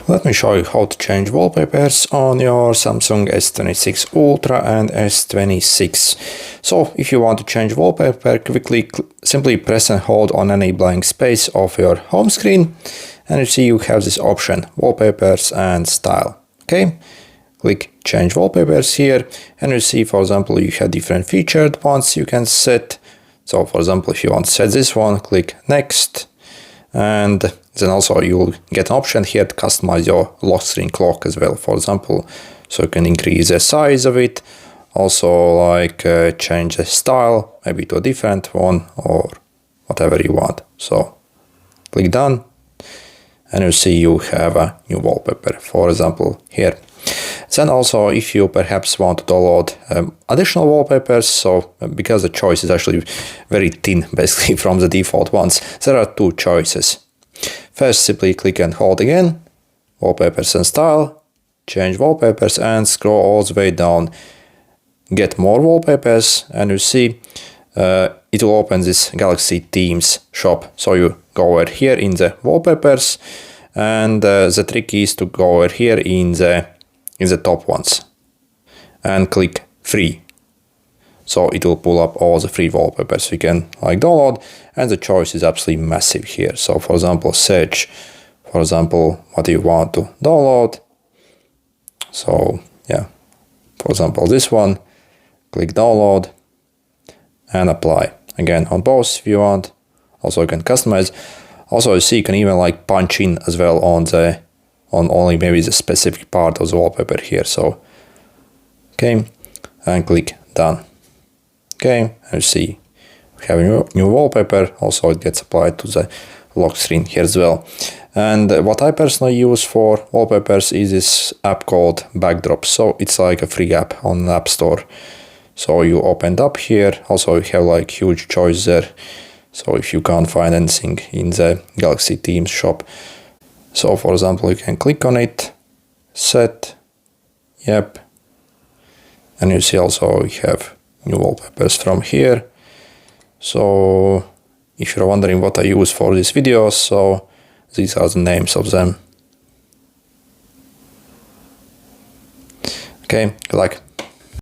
Let me show you how to change wallpapers on your Samsung S26 Ultra and S26. So if you want to change wallpaper, simply press and hold on any blank space of your home screen, and you see you have this option, wallpapers and style. Okay, click change wallpapers here, and you see, for example, you have different featured ones you can set. So for example, if you want to set this one, click next, and then also you'll get an option here to customize your lock screen clock as well, for example, so you can increase the size of it, also like change the style, maybe to a different one or whatever you want. So click done, and you see you have a new wallpaper, for example, here. Then also, if you perhaps want to download additional wallpapers, so because the choice is actually very thin basically from the default ones, there are two choices. First, simply click and hold again, wallpapers and style, change wallpapers, and scroll all the way down, get more wallpapers, and you see it will open this Galaxy Themes shop. So you go over here in the wallpapers, and the trick is to go over here in the top ones and click free. So it will pull up all the free wallpapers you can like download, and the choice is absolutely massive here. So for example, search, for example, what you want to download. So yeah, for example, this one, click download and apply. Again, on both if you want. Also you can customize. Also you see you can even like punch in as well on only maybe the specific part of the wallpaper here. So okay, and click done. Okay, and you see we have a new wallpaper. Also it gets applied to the lock screen here as well. And what I personally use for wallpapers is this app called Backdrop. So it's like a free app on the App Store. So you opened up here. Also you have like huge choice there. So if you can't find anything in the Galaxy Themes shop, so for example, you can click on it, set, yep, and you see also you have new wallpapers from here. So if you're wondering what I use for these videos, so these are the names of them. Okay, good luck.